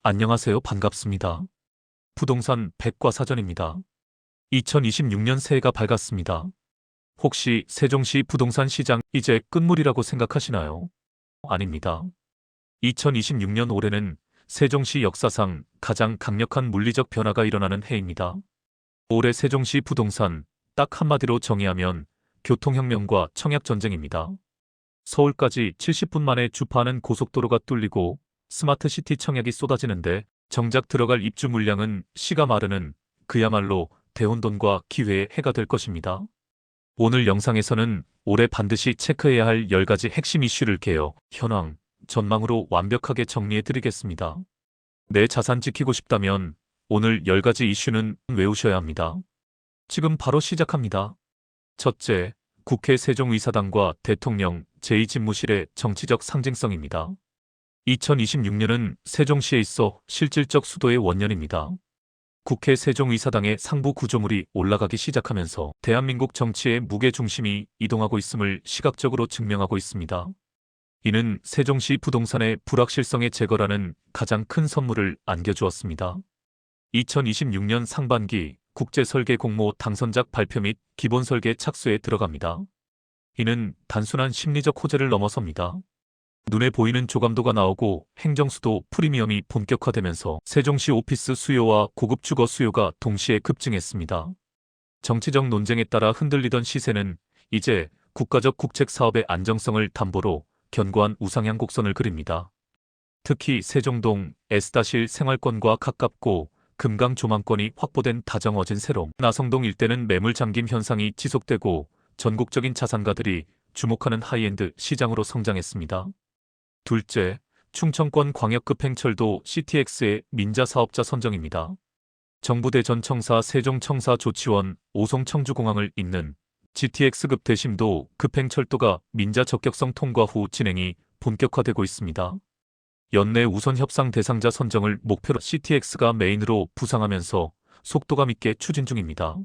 안녕하세요. 반갑습니다. 부동산 백과사전입니다. 2026년 새해가 밝았습니다. 혹시 세종시 부동산 시장 이제 끝물이라고 생각하시나요? 아닙니다. 2026년 올해는 세종시 역사상 가장 강력한 물리적 변화가 일어나는 해입니다. 올해 세종시 부동산 딱 한마디로 정의하면 교통혁명과 청약전쟁입니다. 서울까지 70분 만에 주파하는 고속도로가 뚫리고 스마트시티 청약이 쏟아지는데 정작 들어갈 입주 물량은 시가 마르는 그야말로 대혼돈과 기회의 해가 될 것입니다. 오늘 영상에서는 올해 반드시 체크해야 할 10가지 핵심 이슈를 개요, 현황, 전망으로 완벽하게 정리해 드리겠습니다. 내 자산 지키고 싶다면 오늘 10가지 이슈는 외우셔야 합니다. 지금 바로 시작합니다. 첫째, 국회 세종의사당과 대통령 제2집무실의 정치적 상징성입니다. 2026년은 세종시에 있어 실질적 수도의 원년입니다. 국회 세종의사당의 상부 구조물이 올라가기 시작하면서 대한민국 정치의 무게중심이 이동하고 있음을 시각적으로 증명하고 있습니다. 이는 세종시 부동산의 불확실성의 제거라는 가장 큰 선물을 안겨주었습니다. 2026년 상반기 국제설계 공모 당선작 발표 및 기본설계 착수에 들어갑니다. 이는 단순한 심리적 호재를 넘어섭니다. 눈에 보이는 조감도가 나오고 행정수도 프리미엄이 본격화되면서 세종시 오피스 수요와 고급 주거 수요가 동시에 급증했습니다. 정치적 논쟁에 따라 흔들리던 시세는 이제 국가적 국책 사업의 안정성을 담보로 견고한 우상향 곡선을 그립니다. 특히 세종동 S-1 생활권과 가깝고 금강 조망권이 확보된 다정어진 세롬, 나성동 일대는 매물 잠김 현상이 지속되고 전국적인 자산가들이 주목하는 하이엔드 시장으로 성장했습니다. 둘째, 충청권 광역급행철도 CTX의 민자 사업자 선정입니다. 정부 대전청사 세종청사 조치원 오송 청주공항을 잇는 GTX급 대심도 급행철도가 민자 적격성 통과 후 진행이 본격화되고 있습니다. 연내 우선 협상 대상자 선정을 목표로 CTX가 메인으로 부상하면서 속도감 있게 추진 중입니다.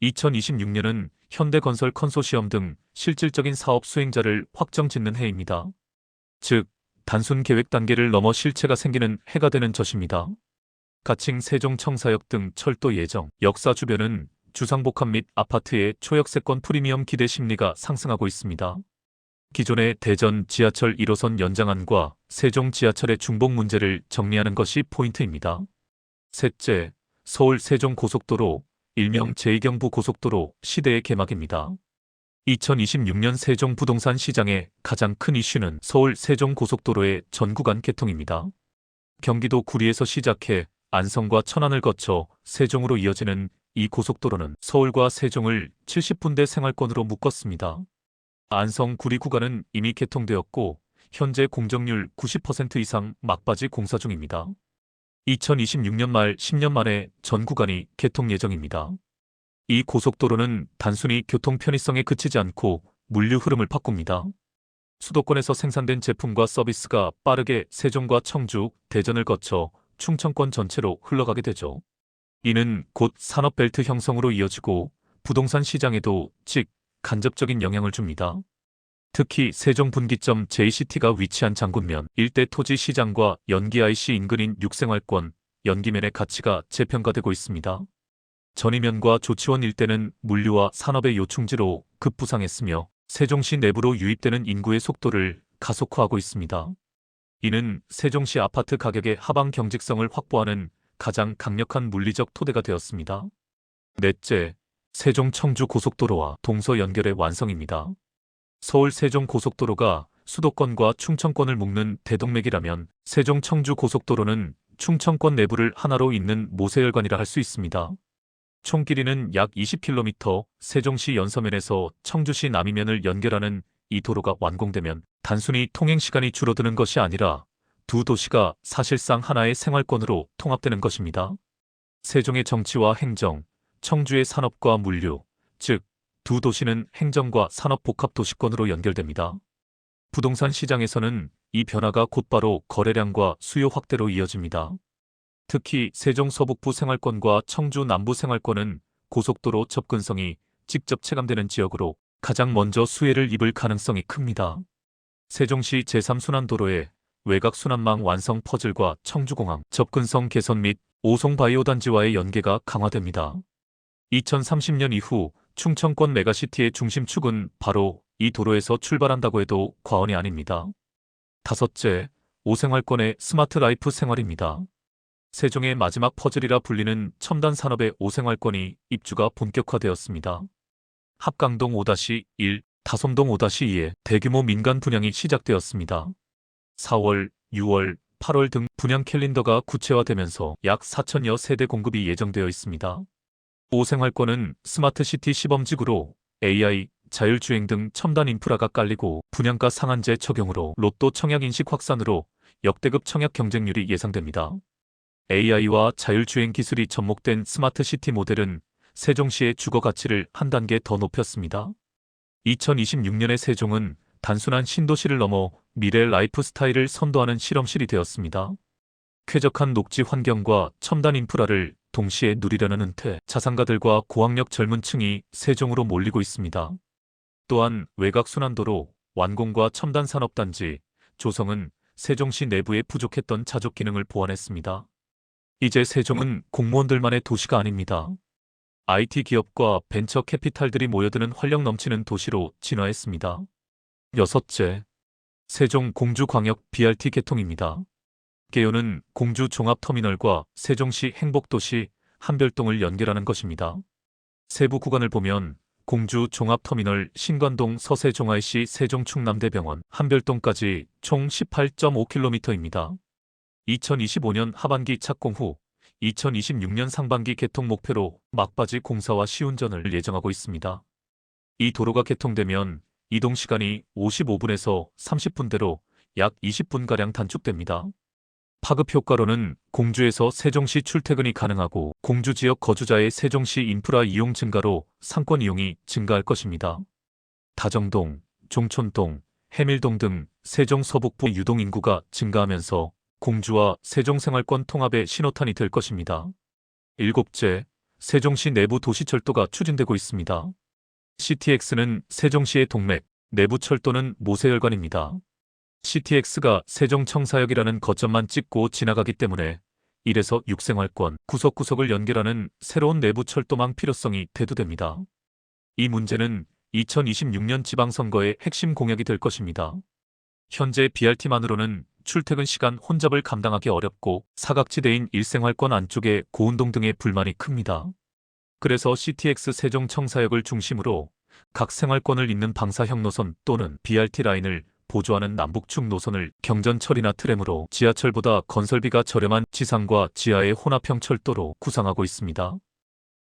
2026년은 현대건설 컨소시엄 등 실질적인 사업 수행자를 확정 짓는 해입니다. 즉, 단순 계획 단계를 넘어 실체가 생기는 해가 되는 젖입니다. 가칭 세종청사역 등 철도 예정, 역사 주변은 주상복합 및 아파트의 초역세권 프리미엄 기대 심리가 상승하고 있습니다. 기존의 대전 지하철 1호선 연장안과 세종 지하철의 중복 문제를 정리하는 것이 포인트입니다. 셋째, 서울 세종고속도로, 일명 제2경부 고속도로 시대의 개막입니다. 2026년 세종 부동산 시장의 가장 큰 이슈는 서울 세종고속도로의 전 구간 개통입니다. 경기도 구리에서 시작해 안성과 천안을 거쳐 세종으로 이어지는 이 고속도로는 서울과 세종을 70분대 생활권으로 묶었습니다. 안성 구리 구간은 이미 개통되었고 현재 공정률 90% 이상 막바지 공사 중입니다. 2026년 말 10년 만에 전 구간이 개통 예정입니다. 이 고속도로는 단순히 교통 편의성에 그치지 않고 물류 흐름을 바꿉니다. 수도권에서 생산된 제품과 서비스가 빠르게 세종과 청주, 대전을 거쳐 충청권 전체로 흘러가게 되죠. 이는 곧 산업벨트 형성으로 이어지고 부동산 시장에도 간접적인 영향을 줍니다. 특히 세종 분기점 JCT가 위치한 장군면 일대 토지 시장과 연기 IC 인근인 육생활권, 연기면의 가치가 재평가되고 있습니다. 전이면과 조치원 일대는 물류와 산업의 요충지로 급부상했으며 세종시 내부로 유입되는 인구의 속도를 가속화하고 있습니다. 이는 세종시 아파트 가격의 하방 경직성을 확보하는 가장 강력한 물리적 토대가 되었습니다. 넷째, 세종 청주 고속도로와 동서 연결의 완성입니다. 서울 세종 고속도로가 수도권과 충청권을 묶는 대동맥이라면 세종 청주 고속도로는 충청권 내부를 하나로 잇는 모세혈관이라 할 수 있습니다. 총 길이는 약 20km, 세종시 연서면에서 청주시 남이면을 연결하는 이 도로가 완공되면 단순히 통행시간이 줄어드는 것이 아니라 두 도시가 사실상 하나의 생활권으로 통합되는 것입니다. 세종의 정치와 행정, 청주의 산업과 물류, 즉 두 도시는 행정과 산업 복합 도시권으로 연결됩니다. 부동산 시장에서는 이 변화가 곧바로 거래량과 수요 확대로 이어집니다. 특히 세종 서북부 생활권과 청주 남부 생활권은 고속도로 접근성이 직접 체감되는 지역으로 가장 먼저 수혜를 입을 가능성이 큽니다. 세종시 제3순환도로에 외곽 순환망 완성 퍼즐과 청주공항 접근성 개선 및 오송바이오 단지와의 연계가 강화됩니다. 2030년 이후 충청권 메가시티의 중심축은 바로 이 도로에서 출발한다고 해도 과언이 아닙니다. 다섯째, 오생활권의 스마트 라이프 생활입니다. 세종의 마지막 퍼즐이라 불리는 첨단 산업의 오생활권이 입주가 본격화되었습니다. 합강동 5-1, 다솜동 5-2에 대규모 민간 분양이 시작되었습니다. 4월, 6월, 8월 등 분양 캘린더가 구체화되면서 약 4천여 세대 공급이 예정되어 있습니다. 오생활권은 스마트시티 시범지구로 AI, 자율주행 등 첨단 인프라가 깔리고 분양가 상한제 적용으로 로또 청약 인식 확산으로 역대급 청약 경쟁률이 예상됩니다. AI와 자율주행 기술이 접목된 스마트시티 모델은 세종시의 주거 가치를 한 단계 더 높였습니다. 2026년의 세종은 단순한 신도시를 넘어 미래 라이프 스타일을 선도하는 실험실이 되었습니다. 쾌적한 녹지 환경과 첨단 인프라를 동시에 누리려는 은퇴 자산가들과 고학력 젊은 층이 세종으로 몰리고 있습니다. 또한 외곽순환도로, 완공과 첨단 산업단지, 조성은 세종시 내부에 부족했던 자족 기능을 보완했습니다. 이제 세종은 공무원들만의 도시가 아닙니다. IT 기업과 벤처 캐피탈들이 모여드는 활력 넘치는 도시로 진화했습니다. 여섯째, 세종 공주광역 BRT 개통입니다. 개요는 공주 종합터미널과 세종시 행복도시 한별동을 연결하는 것입니다. 세부 구간을 보면 공주 종합터미널 신관동 서세종IC 세종충남대병원 한별동까지 총 18.5km입니다. 2025년 하반기 착공 후 2026년 상반기 개통 목표로 막바지 공사와 시운전을 예정하고 있습니다. 이 도로가 개통되면 이동 시간이 55분에서 30분대로 약 20분가량 단축됩니다. 파급 효과로는 공주에서 세종시 출퇴근이 가능하고 공주 지역 거주자의 세종시 인프라 이용 증가로 상권 이용이 증가할 것입니다. 다정동, 종촌동, 해밀동 등 세종 서북부 유동 인구가 증가하면서 공주와 세종 생활권 통합의 신호탄이 될 것입니다. 일곱째, 세종시 내부 도시철도가 추진되고 있습니다. CTX는 세종시의 동맥, 내부 철도는 모세혈관입니다. CTX가 세종청사역이라는 거점만 찍고 지나가기 때문에 1에서 6생활권 구석구석을 연결하는 새로운 내부 철도망 필요성이 대두됩니다. 이 문제는 2026년 지방선거의 핵심 공약이 될 것입니다. 현재 BRT만으로는 출퇴근 시간 혼잡을 감당하기 어렵고 사각지대인 일생활권 안쪽의 고운동 등의 불만이 큽니다. 그래서 CTX 세종청사역을 중심으로 각 생활권을 잇는 방사형 노선 또는 BRT 라인을 보조하는 남북축 노선을 경전 처리나 트램으로 지하철보다 건설비가 저렴한 지상과 지하의 혼합형 철도로 구상하고 있습니다.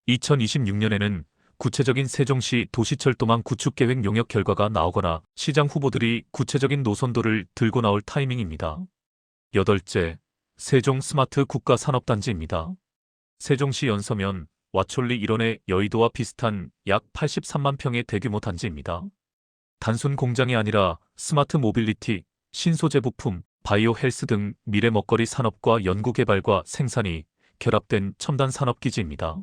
2026년에는 구체적인 세종시 도시철도망 구축계획 용역 결과가 나오거나 시장 후보들이 구체적인 노선도를 들고 나올 타이밍입니다. 여덟째, 세종 스마트 국가산업단지입니다. 세종시 연서면 와촐리 일원의 여의도와 비슷한 약 83만 평의 대규모 단지입니다. 단순 공장이 아니라 스마트 모빌리티, 신소재 부품, 바이오 헬스 등 미래 먹거리 산업과 연구개발과 생산이 결합된 첨단 산업기지입니다.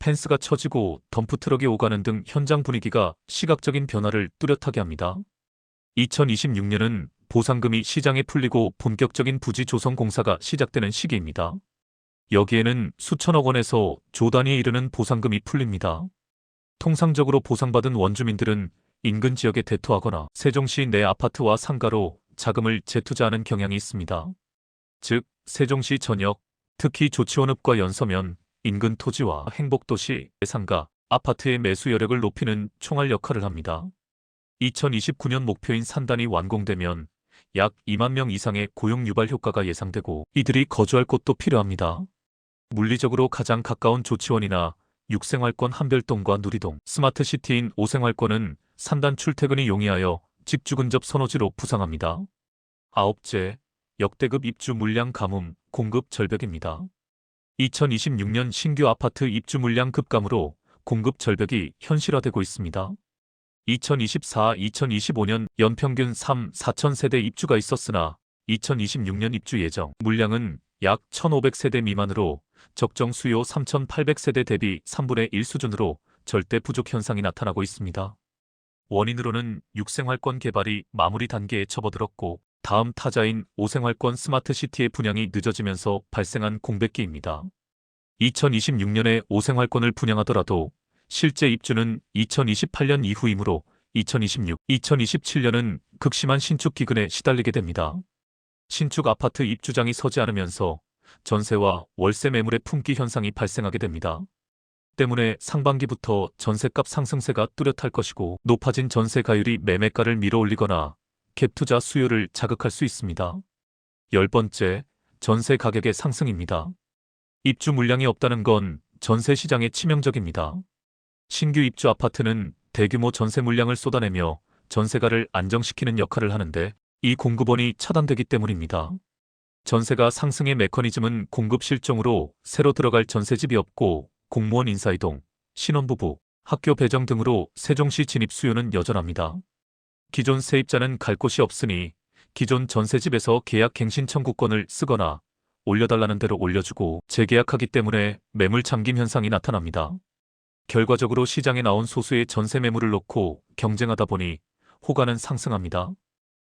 펜스가 쳐지고 덤프트럭이 오가는 등 현장 분위기가 시각적인 변화를 뚜렷하게 합니다. 2026년은 보상금이 시장에 풀리고 본격적인 부지 조성 공사가 시작되는 시기입니다. 여기에는 수천억 원에서 조 단위에 이르는 보상금이 풀립니다. 통상적으로 보상받은 원주민들은 인근 지역에 대토하거나 세종시 내 아파트와 상가로 자금을 재투자하는 경향이 있습니다. 즉, 세종시 전역, 특히 조치원읍과 연서면, 인근 토지와 행복도시, 상가, 아파트의 매수 여력을 높이는 총알 역할을 합니다. 2029년 목표인 산단이 완공되면 약 2만 명 이상의 고용 유발 효과가 예상되고 이들이 거주할 곳도 필요합니다. 물리적으로 가장 가까운 조치원이나 6생활권 한별동과 누리동, 스마트시티인 5생활권은 산단 출퇴근이 용이하여 직주 근접 선호지로 부상합니다. 아홉째, 역대급 입주 물량 가뭄, 공급 절벽입니다. 2026년 신규 아파트 입주 물량 급감으로 공급 절벽이 현실화되고 있습니다. 2024-2025년 연평균 4천 세대 입주가 있었으나 2026년 입주 예정 물량은 약 1,500세대 미만으로 적정 수요 3,800세대 대비 3분의 1 수준으로 절대 부족 현상이 나타나고 있습니다. 원인으로는 6생활권 개발이 마무리 단계에 접어들었고 다음 타자인 오생활권 스마트시티의 분양이 늦어지면서 발생한 공백기입니다. 2026년에 오생활권을 분양하더라도 실제 입주는 2028년 이후이므로 2026, 2027년은 극심한 신축 기근에 시달리게 됩니다. 신축 아파트 입주장이 서지 않으면서 전세와 월세 매물의 품귀 현상이 발생하게 됩니다. 때문에 상반기부터 전세값 상승세가 뚜렷할 것이고 높아진 전세 가율이 매매가를 밀어올리거나 갭 투자 수요를 자극할 수 있습니다. 10번째, 전세 가격의 상승입니다. 입주 물량이 없다는 건 전세 시장에 치명적입니다. 신규 입주 아파트는 대규모 전세 물량을 쏟아내며 전세가를 안정시키는 역할을 하는데 이 공급원이 차단되기 때문입니다. 전세가 상승의 메커니즘은 공급 실종으로 새로 들어갈 전세집이 없고 공무원 인사이동, 신혼부부, 학교 배정 등으로 세종시 진입 수요는 여전합니다. 기존 세입자는 갈 곳이 없으니 기존 전세집에서 계약 갱신 청구권을 쓰거나 올려달라는 대로 올려주고 재계약하기 때문에 매물 잠김 현상이 나타납니다. 결과적으로 시장에 나온 소수의 전세 매물을 놓고 경쟁하다 보니 호가는 상승합니다.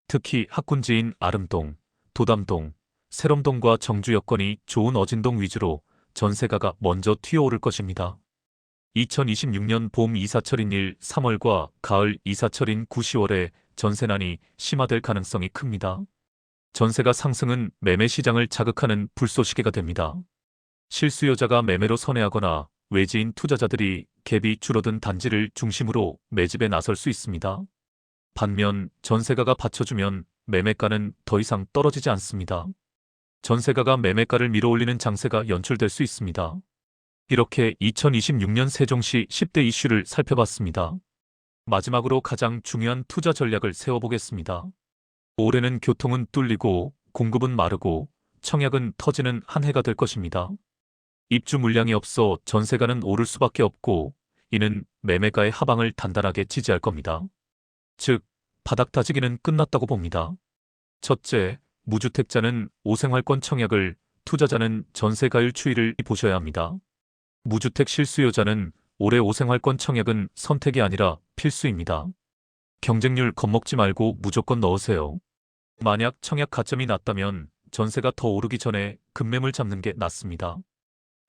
특히 학군지인 아름동, 도담동, 세롬동과 정주 여건이 좋은 어진동 위주로 전세가가 먼저 튀어오를 것입니다. 2026년 봄 이사철인 1, 3월과 가을 이사철인 9, 10월에 전세난이 심화될 가능성이 큽니다. 전세가 상승은 매매 시장을 자극하는 불쏘시개가 됩니다. 실수요자가 매매로 선회하거나 외지인 투자자들이 갭이 줄어든 단지를 중심으로 매집에 나설 수 있습니다. 반면 전세가가 받쳐주면 매매가는 더 이상 떨어지지 않습니다. 전세가가 매매가를 밀어올리는 장세가 연출될 수 있습니다. 이렇게 2026년 세종시 10대 이슈를 살펴봤습니다. 마지막으로 가장 중요한 투자 전략을 세워보겠습니다. 올해는 교통은 뚫리고 공급은 마르고 청약은 터지는 한 해가 될 것입니다. 입주 물량이 없어 전세가는 오를 수밖에 없고 이는 매매가의 하방을 단단하게 지지할 겁니다. 즉, 바닥 다지기는 끝났다고 봅니다. 첫째, 무주택자는 오생활권 청약을, 투자자는 전세 가율 추이를 보셔야 합니다. 무주택 실수요자는 올해 오생활권 청약은 선택이 아니라 필수입니다. 경쟁률 겁먹지 말고 무조건 넣으세요. 만약 청약 가점이 낮다면 전세가 더 오르기 전에 급매물 잡는 게 낫습니다.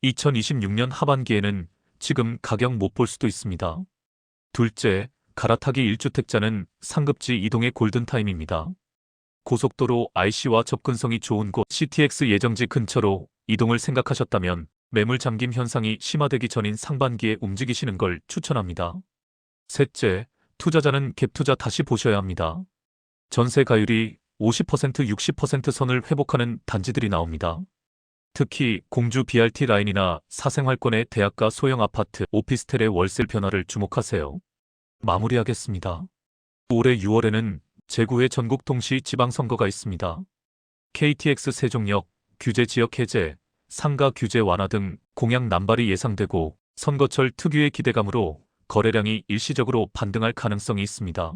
2026년 하반기에는 지금 가격 못 볼 수도 있습니다. 둘째, 갈아타기 1주택자는 상급지 이동의 골든타임입니다. 고속도로 IC와 접근성이 좋은 곳 CTX 예정지 근처로 이동을 생각하셨다면 매물 잠김 현상이 심화되기 전인 상반기에 움직이시는 걸 추천합니다. 셋째, 투자자는 갭 투자 다시 보셔야 합니다. 전세 가율이 50% 60% 선을 회복하는 단지들이 나옵니다. 특히 공주 BRT 라인이나 사생활권의 대학가 소형 아파트, 오피스텔의 월세 변화를 주목하세요. 마무리하겠습니다. 올해 6월에는 제9회 전국 동시 지방선거가 있습니다. KTX 세종역, 규제 지역 해제, 상가 규제 완화 등 공약 남발이 예상되고 선거철 특유의 기대감으로 거래량이 일시적으로 반등할 가능성이 있습니다.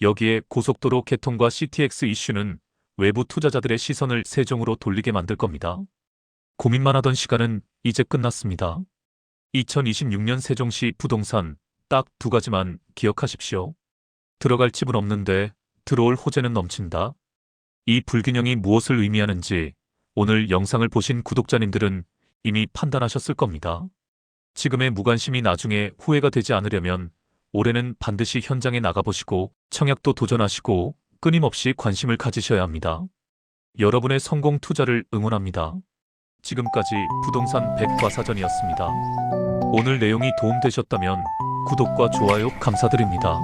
여기에 고속도로 개통과 CTX 이슈는 외부 투자자들의 시선을 세종으로 돌리게 만들 겁니다. 고민만 하던 시간은 이제 끝났습니다. 2026년 세종시 부동산 딱 두 가지만 기억하십시오. 들어갈 집은 없는데 들어올 호재는 넘친다. 이 불균형이 무엇을 의미하는지 오늘 영상을 보신 구독자님들은 이미 판단하셨을 겁니다. 지금의 무관심이 나중에 후회가 되지 않으려면 올해는 반드시 현장에 나가보시고 청약도 도전하시고 끊임없이 관심을 가지셔야 합니다. 여러분의 성공 투자를 응원합니다. 지금까지 부동산 백과사전이었습니다. 오늘 내용이 도움되셨다면 구독과 좋아요 감사드립니다.